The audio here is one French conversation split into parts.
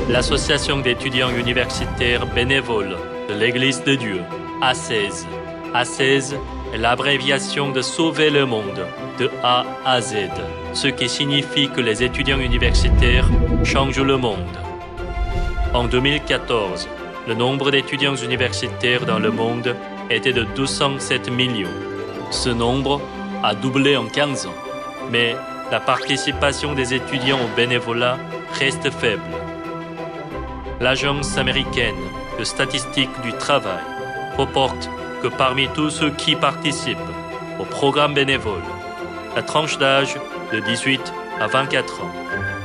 L'Association d'étudiants universitaires bénévoles de l'Église de Dieu, ACES. ACES est l'abréviation de Sauver le monde, de A à Z, ce qui signifie que les étudiants universitaires changent le monde. En 2014, le nombre d'étudiants universitaires dans le monde était de 207 millions. Ce nombre a doublé en 15 ans, mais la participation des étudiants au bénévolat reste faible. L'Agence américaine de statistique du travail reporte que parmi tous ceux qui participent au programme bénévole, la tranche d'âge de 18 à 24 ans,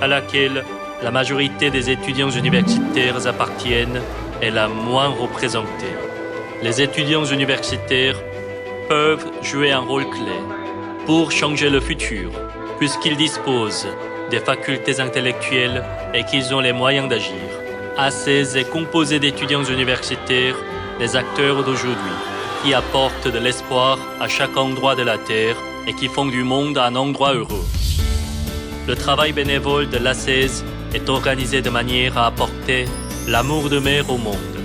à laquelle la majorité des étudiants universitaires appartiennent, est la moins représentée. Les étudiants universitaires peuvent jouer un rôle clé pour changer le futur, puisqu'ils disposent des facultés intellectuelles et qu'ils ont les moyens d'agir. ACES est composé d'étudiants universitaires, des acteurs d'aujourd'hui, qui apportent de l'espoir à chaque endroit de la Terre et qui font du monde un endroit heureux. Le travail bénévole de l'ACES est organisé de manière à apporter l'amour de mer au monde,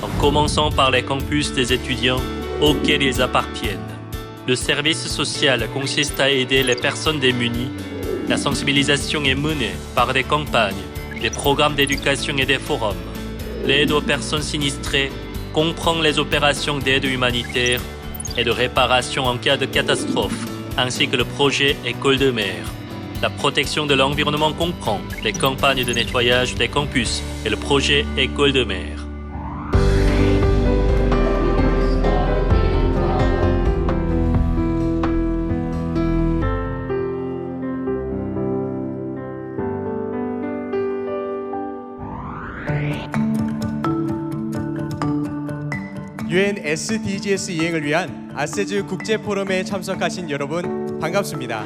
en commençant par les campus des étudiants auxquels ils appartiennent. Le service social consiste à aider les personnes démunies. La sensibilisation est menée par des campagnes, des programmes d'éducation et des forums. L'aide aux personnes sinistrées comprend les opérations d'aide humanitaire et de réparation en cas de catastrophe, ainsi que le projet École de mer. La protection de l'environnement comprend les campagnes de nettoyage des campus et le projet École de mer. UN SDGs 이행을 위한 아세즈 국제 포럼에 참석하신 여러분 반갑습니다.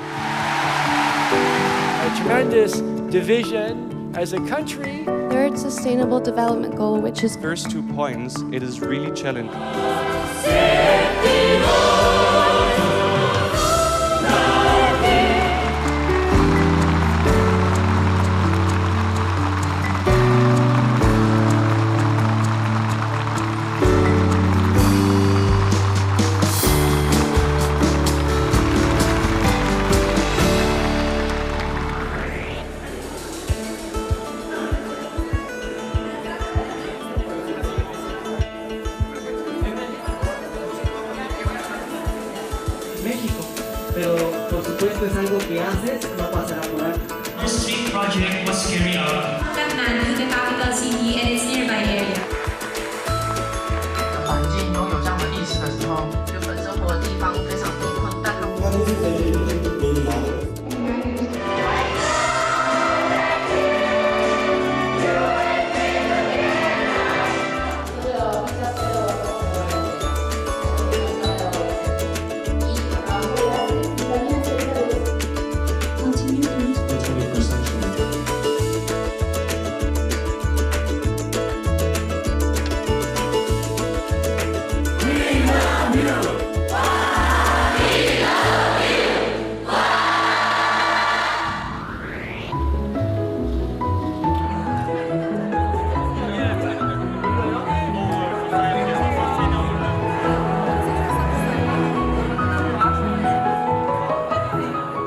A tremendous division as a country. Third Sustainable Development Goal, which is First 2 points, it is really challenging. México, pero por supuesto es algo que haces, no pasará por alto. This street project was carried out. Kathmandu, the capital city, and its nearby area. 环境拥有这样的历史的时候，原本生活的地方非常贫困，但他们。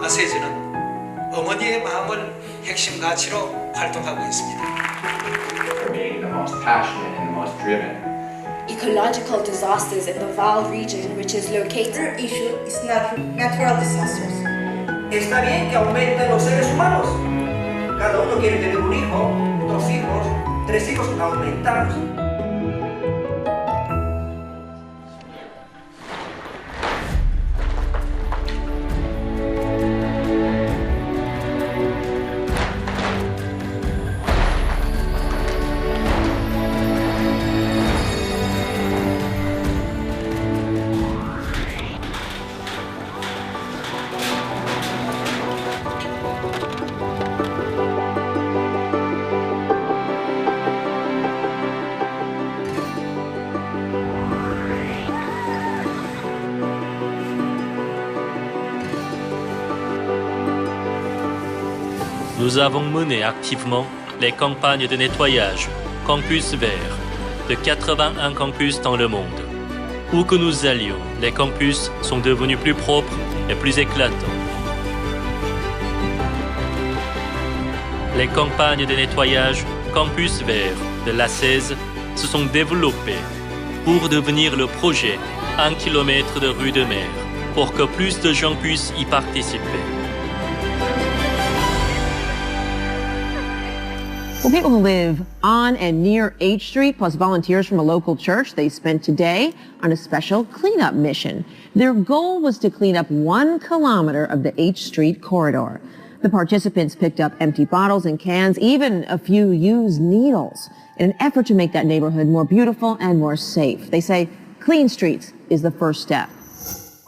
아세즈는 어머니의 마음을 핵심 가치로 활동하고 있습니다. Being the most passionate and the most driven. Ecological disasters in the Val region, which is located. The issue is natural disasters. Está bien que aumenten los seres humanos. Cada uno quiere tener un hijo, 2 hijos, 3 hijos, aumentados. Nous avons mené activement les campagnes de nettoyage Campus Vert de 81 campus dans le monde. Où que nous allions, les campus sont devenus plus propres et plus éclatants. Les campagnes de nettoyage Campus Vert de l'ACES se sont développées pour devenir le projet 1 km de rue de mer pour que plus de gens puissent y participer. Well, people who live on and near H Street, plus volunteers from a local church, they spent today on a special cleanup mission. Their goal was to clean up 1 kilometer of the H Street corridor. The participants picked up empty bottles and cans, even a few used needles, in an effort to make that neighborhood more beautiful and more safe. They say clean streets is the first step.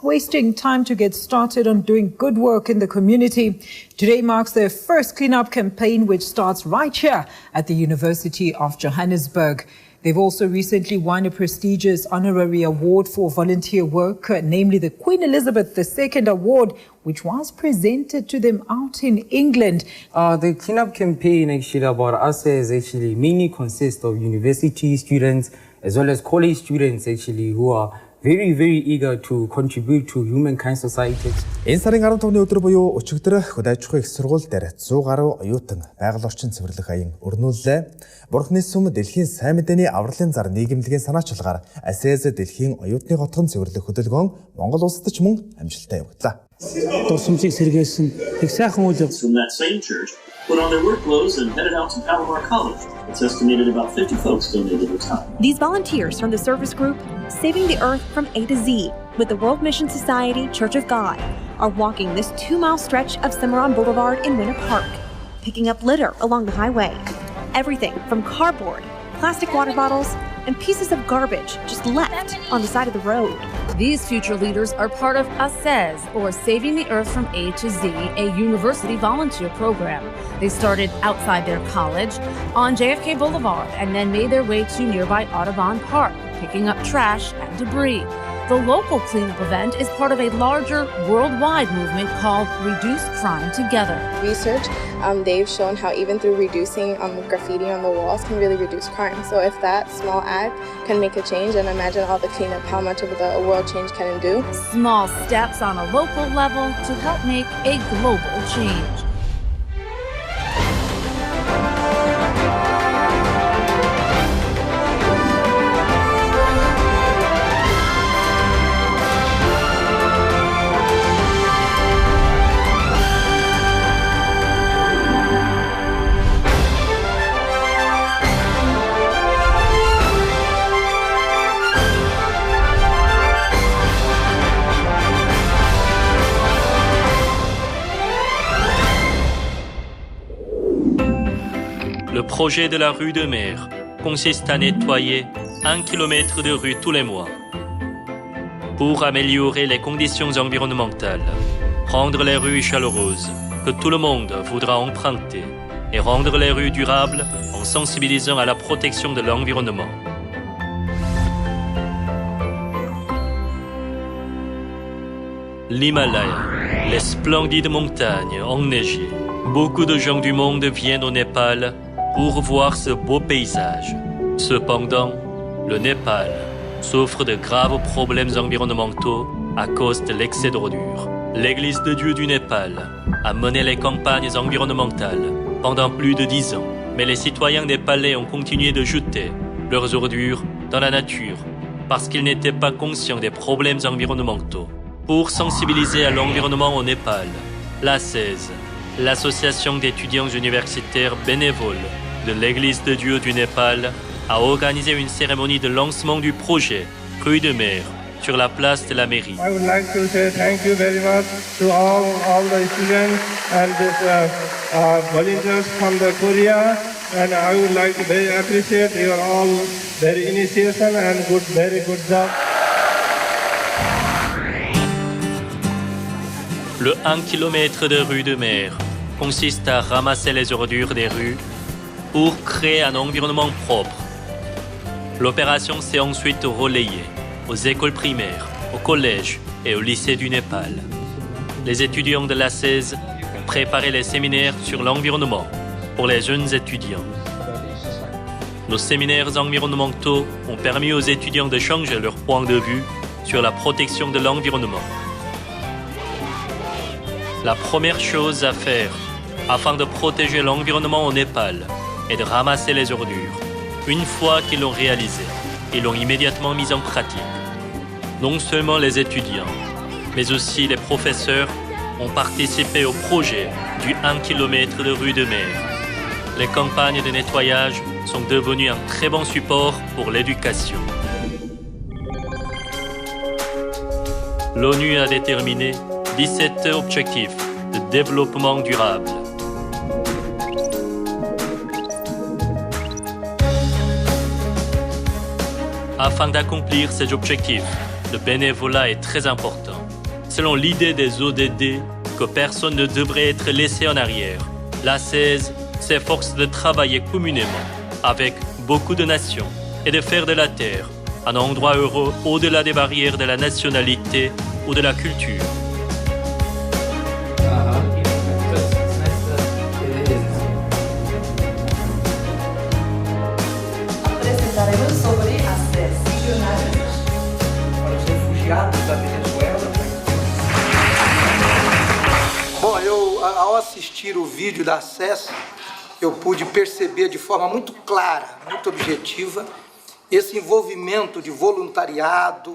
Wasting time to get started on doing good work in the community. Today marks their first cleanup campaign, which starts right here at the University of Johannesburg. They've also recently won a prestigious honorary award for volunteer work, namely the Queen Elizabeth II Award, which was presented to them out in England. The cleanup campaign actually about us is actually mainly consists of university students as well as college students actually who are very, very eager to contribute to humankind society. Энэ сарын 15-ны өдөр буюу өчигдөр Хөдөө аж ахуйн их сургууль дээр 100 гаруй оюутан байгаль орчин цэвэрлэх аян өрнүүллээ. Бурхны сүм дэлхийн сайн мэдээний авралын зар нийгэмлэгийн санаачлагаар ACES дэлхийн оюутны готгон цэвэрлэх хөдөлгөөн Монгол улсад ч мөн амжилттай явагдлаа. Дурсамжийг сэргээсэн их сайхан үйл явц. From that same church put on their work clothes and headed out to Palomar College. It's estimated about 50 folks donated their time. These volunteers from the service group, Saving the Earth from A to Z, with the World Mission Society Church of God, are walking this 2-mile stretch of Cimarron Boulevard in Winter Park, picking up litter along the highway. Everything from cardboard, plastic water bottles, and pieces of garbage just left on the side of the road. These future leaders are part of ACES, or Saving the Earth from A to Z, a university volunteer program. They started outside their college on JFK Boulevard and then made their way to nearby Audubon Park, picking up trash and debris. The local cleanup event is part of a larger worldwide movement called Reduce Crime Together. Research, they've shown how even through reducing graffiti on the walls can really reduce crime. So if that small act can make a change, and imagine all the cleanup, how much of the world change can it do? Small steps on a local level to help make a global change. Le projet de la rue de mer consiste à nettoyer 1 km de rue tous les mois pour améliorer les conditions environnementales, rendre les rues chaleureuses que tout le monde voudra emprunter et rendre les rues durables en sensibilisant à la protection de l'environnement. L'Himalaya, les splendides montagnes enneigées. Beaucoup de gens du monde viennent au Népal pour voir ce beau paysage. Cependant, le Népal souffre de graves problèmes environnementaux à cause de l'excès d'ordures. L'Église de Dieu du Népal a mené les campagnes environnementales pendant plus de 10 ans, mais les citoyens népalais ont continué de jeter leurs ordures dans la nature parce qu'ils n'étaient pas conscients des problèmes environnementaux. Pour sensibiliser à l'environnement au Népal, l'ACES, l'association d'étudiants universitaires bénévoles de l'Église de Dieu du Népal, a organisé une cérémonie de lancement du projet Rue de mer sur la place de la mairie. I would like to say thank you very much to all the students and volunteers from the Korea, and I would like to very appreciate your all their initiation and very good job. Le 1 km de rue de mer consiste à ramasser les ordures des rues pour créer un environnement propre. L'opération s'est ensuite relayée aux écoles primaires, aux collèges et au lycée du Népal. Les étudiants de l'ACES ont préparé les séminaires sur l'environnement pour les jeunes étudiants. Nos séminaires environnementaux ont permis aux étudiants de changer leur point de vue sur la protection de l'environnement. La première chose à faire afin de protéger l'environnement au Népal est de ramasser les ordures. Une fois qu'ils l'ont réalisé, ils l'ont immédiatement mis en pratique. Non seulement les étudiants, mais aussi les professeurs ont participé au projet du 1 km de rue de mer. Les campagnes de nettoyage sont devenues un très bon support pour l'éducation. L'ONU a déterminé 17 objectifs de développement durable. Afin d'accomplir ces objectifs, le bénévolat est très important. Selon l'idée des ODD que personne ne devrait être laissé en arrière, l'ACES s'efforce de travailler communément avec beaucoup de nations et de faire de la Terre un endroit heureux au-delà des barrières de la nationalité ou de la culture. Apresentaremos sobre ACES, para os refugiados da Venezuela. Bom, ao assistir o vídeo da ACES, eu pude perceber de forma muito clara, muito objetiva, esse envolvimento de voluntariado,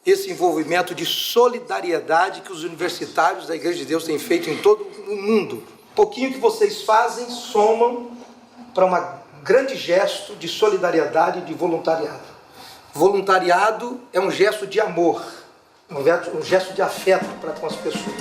esse envolvimento de solidariedade que os universitários da Igreja de Deus têm feito em todo o mundo. O pouquinho que vocês fazem somam para um grande gesto de solidariedade e de voluntariado. Voluntariado é um gesto de amor, um gesto de afeto para com as pessoas.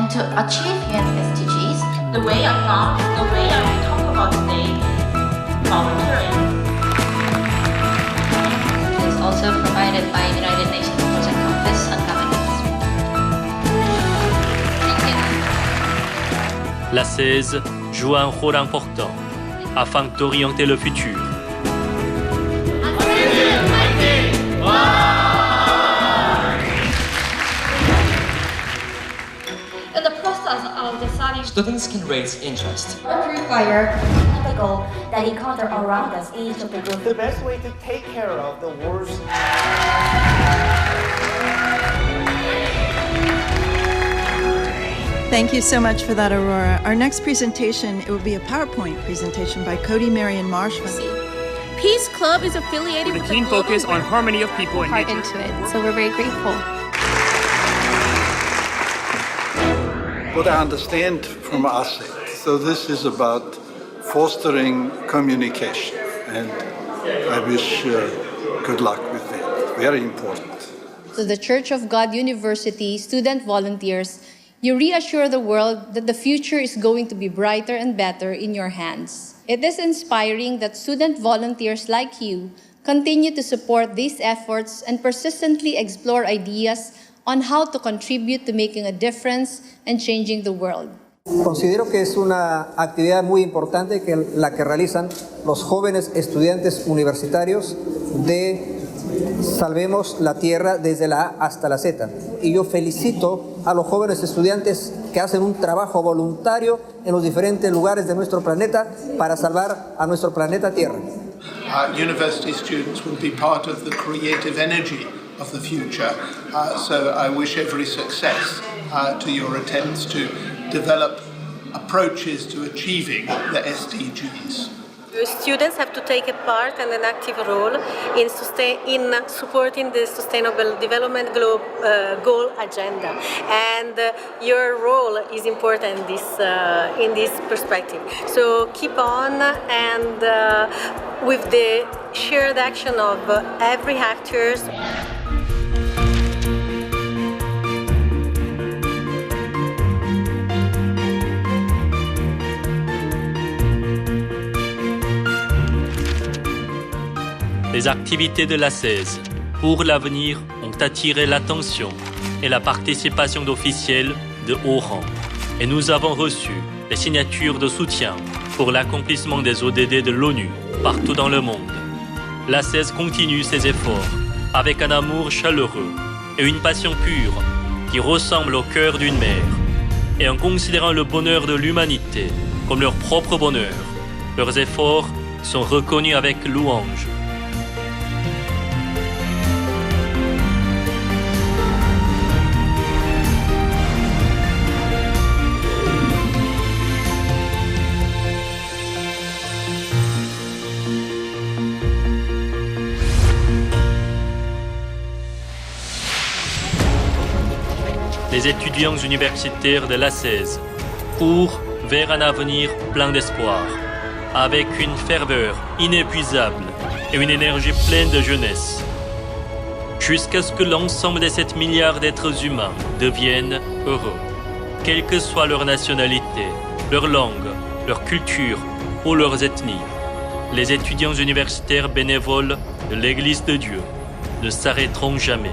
To achieve UN SDGs, the way I found, the way I will talk about today, volunteering. It is also provided by United Nations Project Office on Governance. Thank you. La CES joue un rôle important afin d'orienter le futur. Students can raise interest. What require typical that encounter around us each of the group. The best way to take care of the worst. Thank you so much for that, Aurora. Our next presentation, it will be a PowerPoint presentation by Cody Marion Marsh. Peace Club is affiliated with a keen focus on harmony of people and nature. Into it, so we're very grateful. What I understand from ASEC, so this is about fostering communication, and I wish good luck with it. Very important. So the Church of God University student volunteers, you reassure the world that the future is going to be brighter and better in your hands. It is inspiring that student volunteers like you continue to support these efforts and persistently explore ideas on how to contribute to making a difference and changing the world. Considero que es una actividad muy importante la que realizan los jóvenes estudiantes universitarios de Salvemos la Tierra desde la A hasta la Z. Y yo felicito a los jóvenes estudiantes que hacen un trabajo voluntario en los diferentes lugares de nuestro planeta para salvar a nuestro planeta Tierra. University students will be part of the creative energy of the future. So I wish every success to your attempts to develop approaches to achieving the SDGs. Students have to take a part and an active role in supporting the Sustainable Development Goal agenda, and your role is important in this perspective. So keep on, and with the shared action of every actors. Les activités de l'ACES pour l'avenir ont attiré l'attention et la participation d'officiels de haut rang. Et nous avons reçu les signatures de soutien pour l'accomplissement des ODD de l'ONU partout dans le monde. L'ACES continue ses efforts avec un amour chaleureux et une passion pure qui ressemble au cœur d'une mère. Et en considérant le bonheur de l'humanité comme leur propre bonheur, leurs efforts sont reconnus avec louange. Les étudiants universitaires de l'ACES courent vers un avenir plein d'espoir, avec une ferveur inépuisable et une énergie pleine de jeunesse, jusqu'à ce que l'ensemble des 7 milliards d'êtres humains deviennent heureux, quelle que soit leur nationalité, leur langue, leur culture ou leurs ethnies. Les étudiants universitaires bénévoles de l'Église de Dieu ne s'arrêteront jamais.